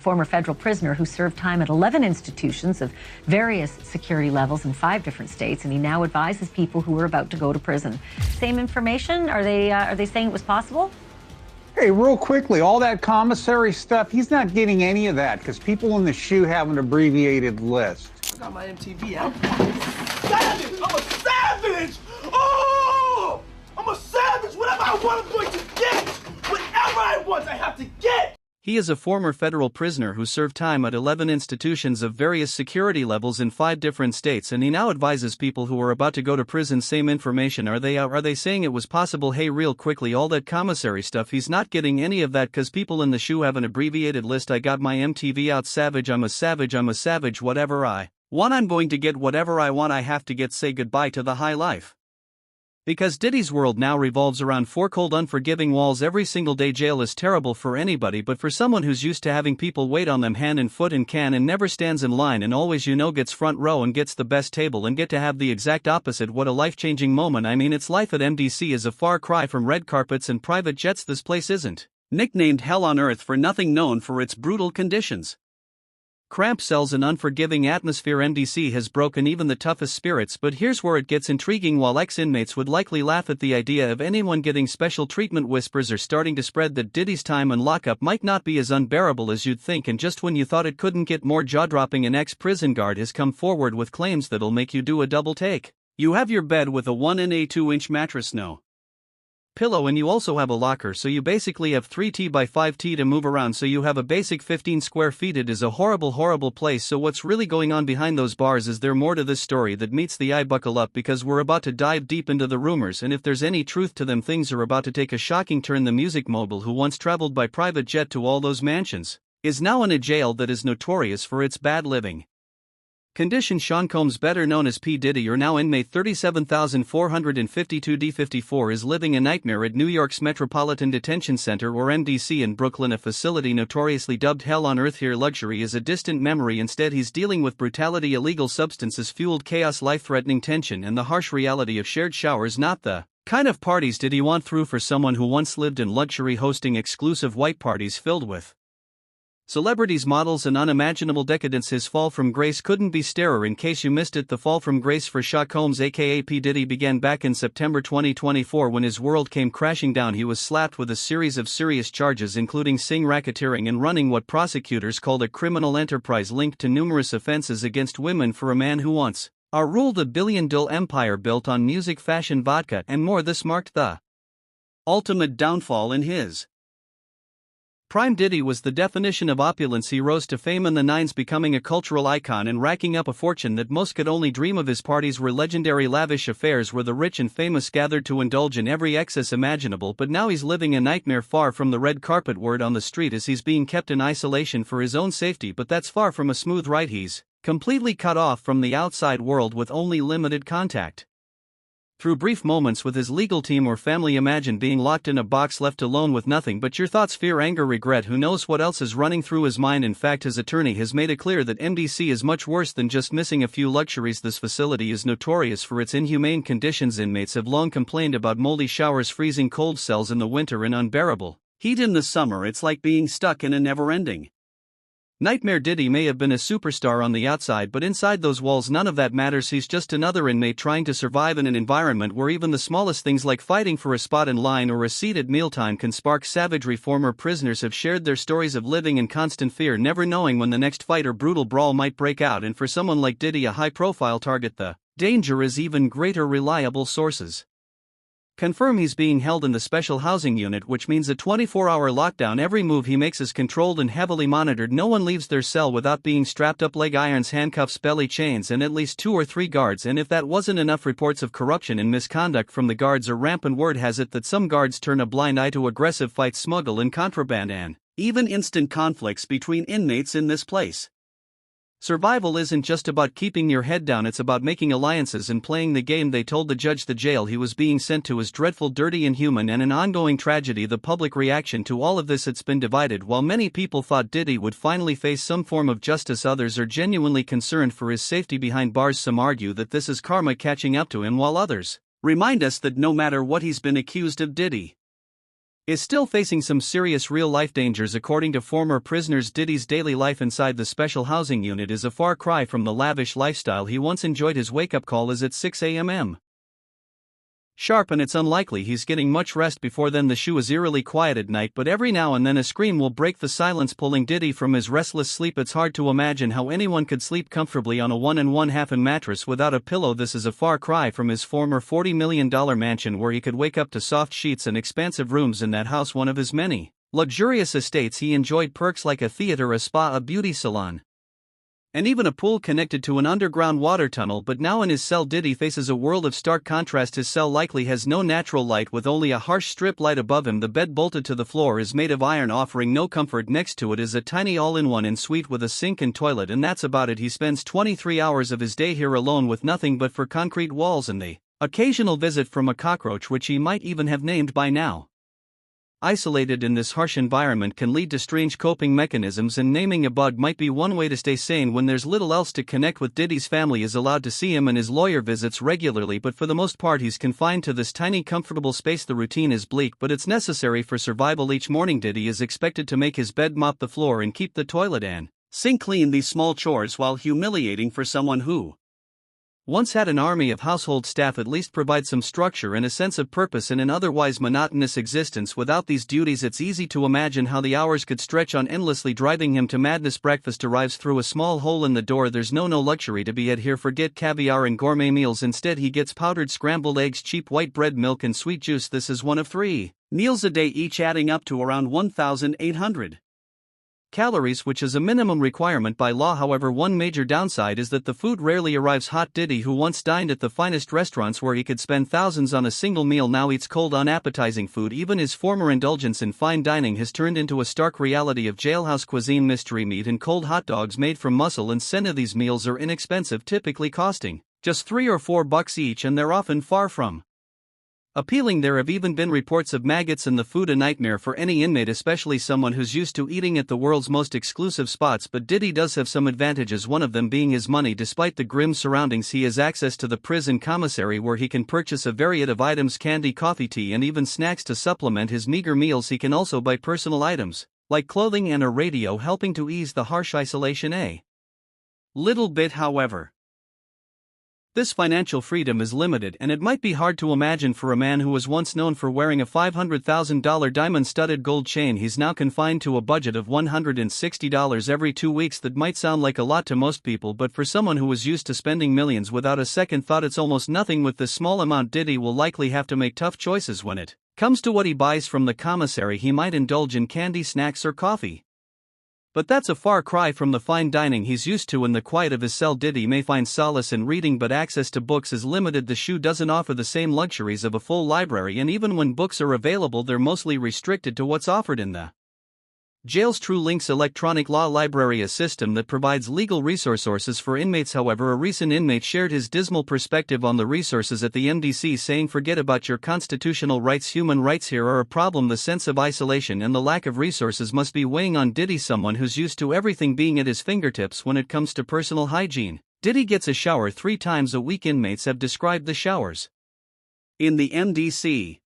Former federal prisoner who served time at 11 institutions of various security levels in 5 different states, and he now advises people who are about to go to prison. Same information? Are they saying it was possible? Hey, real quickly, all that commissary stuff, he's not getting any of that because people in the SHU have an abbreviated list. I got my MTV out. Savage! I'm a savage! Oh! I'm a savage! Whatever I want, I'm going to get! Whatever I want, I have to get! He is a former federal prisoner who served time at 11 institutions of various security levels in 5 different states, and he now advises people who are about to go to prison. Same information. Are they saying it was possible? Hey, real quickly, all that commissary stuff, he's not getting any of that because people in the SHU have an abbreviated list. I got my MTV out. Savage, I'm a savage, I'm a savage. Whatever I want, I'm going to get. Whatever I want, I have to get. Say goodbye to the high life. Because Diddy's world now revolves around 4 cold, unforgiving walls every single day. Jail is terrible for anybody, but for someone who's used to having people wait on them hand and foot and can and never stands in line and always gets front row and gets the best table and get to have the exact opposite. What a life-changing moment. I mean, its life at MDC is a far cry from red carpets and private jets. This place isn't nicknamed Hell on Earth for nothing, known for its brutal conditions. Cramped cells and unforgiving atmosphere. MDC has broken even the toughest spirits, but here's where it gets intriguing. While ex-inmates would likely laugh at the idea of anyone getting special treatment, whispers are starting to spread that Diddy's time in lockup might not be as unbearable as you'd think, and just when you thought it couldn't get more jaw-dropping, an ex-prison guard has come forward with claims that'll make you do a double take. You have your bed with a 1 and a 2-inch mattress, no pillow, and you also have a locker, so you basically have 3T by 5T to move around, so you have a basic 15 square feet. It is a horrible place. So what's really going on behind those bars? Is there more to this story that meets the eye? Buckle up, because we're about to dive deep into the rumors, and if there's any truth to them, things are about to take a shocking turn. The music mogul who once traveled by private jet to all those mansions is now in a jail that is notorious for its bad living condition. Sean Combs, better known as P. Diddy, or now inmate 37452 D54, is living a nightmare at New York's Metropolitan Detention Center, or MDC, in Brooklyn, a facility notoriously dubbed Hell on Earth. Here, luxury is a distant memory. Instead, he's dealing with brutality, illegal substances fueled chaos, life-threatening tension, and the harsh reality of shared showers. Not the kind of parties Diddy want through for someone who once lived in luxury, hosting exclusive white parties filled with celebrities, models, and unimaginable decadence. His fall from grace couldn't be starer. In case you missed it, the fall from grace for Sean Combs aka P. Diddy began back in September 2024 when his world came crashing down. He was slapped with a series of serious charges, including racketeering and running what prosecutors called a criminal enterprise linked to numerous offenses against women for a man who once ruled a billion-dollar empire built on music, fashion, vodka, and more. This marked the ultimate downfall in his prime. Diddy was the definition of opulence. He rose to fame in the 90s, becoming a cultural icon and racking up a fortune that most could only dream of. His parties were legendary, lavish affairs where the rich and famous gathered to indulge in every excess imaginable, but now he's living a nightmare far from the red carpet. Word on the street is he's being kept in isolation for his own safety, but that's far from a smooth ride. He's completely cut off from the outside world with only limited contact through brief moments with his legal team or family. Imagine being locked in a box, left alone with nothing but your thoughts, fear, anger, regret. Who knows what else is running through his mind? In fact, his attorney has made it clear that MDC is much worse than just missing a few luxuries. This facility is notorious for its inhumane conditions. Inmates have long complained about moldy showers, freezing cold cells in the winter, and unbearable heat in the summer. It's like being stuck in a never-ending nightmare. Diddy may have been a superstar on the outside, but inside those walls none of that matters. He's just another inmate trying to survive in an environment where even the smallest things like fighting for a spot in line or a seat at mealtime can spark savagery. Former prisoners have shared their stories of living in constant fear, never knowing when the next fight or brutal brawl might break out, and for someone like Diddy, a high-profile target, the danger is even greater. Reliable sources confirm he's being held in the special housing unit, which means a 24-hour lockdown. Every move he makes is controlled and heavily monitored. No one leaves their cell without being strapped up. Leg irons, handcuffs, belly chains, and at least 2 or 3 guards. And if that wasn't enough, reports of corruption and misconduct from the guards are rampant. Word has it that some guards turn a blind eye to aggressive fights, smuggle in contraband, and even instant conflicts between inmates in this place. Survival isn't just about keeping your head down, it's about making alliances and playing the game. They told the judge the jail he was being sent to is dreadful, dirty, inhuman, and an ongoing tragedy. The public reaction to all of this, it's been divided. While many people thought Diddy would finally face some form of justice, others are genuinely concerned for his safety behind bars. Some argue that this is karma catching up to him, while others remind us that no matter what he's been accused of, Diddy is still facing some serious real-life dangers. According to former prisoners, Diddy's daily life inside the special housing unit is a far cry from the lavish lifestyle he once enjoyed. His wake-up call is at 6 a.m. sharp, and it's unlikely he's getting much rest before then. The shoe is eerily quiet at night, but every now and then a scream will break the silence, pulling Diddy from his restless sleep. It's hard to imagine how anyone could sleep comfortably on a 1 1/2 inch mattress without a pillow. This is a far cry from his former $40 million mansion, where he could wake up to soft sheets and expansive rooms in that house, one of his many luxurious estates. He enjoyed perks like a theater, a spa, a beauty salon, and even a pool connected to an underground water tunnel. But now in his cell, Diddy faces a world of stark contrast. His cell likely has no natural light, with only a harsh strip light above him. The bed, bolted to the floor, is made of iron, offering no comfort. Next to it is a tiny all-in-one in-suite with a sink and toilet, and that's about it. He spends 23 hours of his day here alone, with nothing but for concrete walls and the occasional visit from a cockroach, which he might even have named by now. Isolated in this harsh environment can lead to strange coping mechanisms, and naming a bug might be one way to stay sane when there's little else to connect with. Diddy's family is allowed to see him, and his lawyer visits regularly, but for the most part he's confined to this tiny, comfortable space. The routine is bleak, but it's necessary for survival. Each morning Diddy is expected to make his bed, mop the floor, and keep the toilet and sink clean. These small chores, while humiliating for someone who once had an army of household staff, at least provide some structure and a sense of purpose in an otherwise monotonous existence. Without these duties, it's easy to imagine how the hours could stretch on endlessly, driving him to madness. Breakfast arrives through a small hole in the door. There's no luxury to be had here. Forget caviar and gourmet meals. Instead he gets powdered scrambled eggs, cheap white bread, milk, and sweet juice. This is one of 3 meals a day, each adding up to around 1,800 calories, which is a minimum requirement by law. However, one major downside is that the food rarely arrives hot. Diddy, who once dined at the finest restaurants where he could spend thousands on a single meal, now eats cold, unappetizing food. Even his former indulgence in fine dining has turned into a stark reality of jailhouse cuisine: mystery meat and cold hot dogs made from muscle and senna. These meals are inexpensive, typically costing just $3 or $4 each, and they're often far from appealing. There have even been reports of maggots in the food, a nightmare for any inmate, especially someone who's used to eating at the world's most exclusive spots. But Diddy does have some advantages, one of them being his money. Despite the grim surroundings, he has access to the prison commissary, where he can purchase a variety of items: candy, coffee, tea, and even snacks to supplement his meager meals. He can also buy personal items like clothing and a radio, helping to ease the harsh isolation a little bit. However, this financial freedom is limited, and it might be hard to imagine for a man who was once known for wearing a $500,000 diamond-studded gold chain. He's now confined to a budget of $160 every 2 weeks. That might sound like a lot to most people, but for someone who was used to spending millions without a second thought, it's almost nothing. With this small amount, Diddy will likely have to make tough choices when it comes to what he buys from the commissary. He might indulge in candy, snacks, or coffee, but that's a far cry from the fine dining he's used to. In the quiet of his cell, Diddy may find solace in reading, but access to books is limited. The shoe doesn't offer the same luxuries of a full library, and even when books are available, they're mostly restricted to what's offered in the jail's True Links electronic law library, a system that provides legal resources for inmates. However, a recent inmate shared his dismal perspective on the resources at the MDC, saying, "Forget about your constitutional rights. Human rights here are a problem. The sense of isolation and the lack of resources must be weighing on Diddy, someone who's used to everything being at his fingertips when it comes to personal hygiene." Diddy gets a shower 3 times a week. Inmates have described the showers in the MDC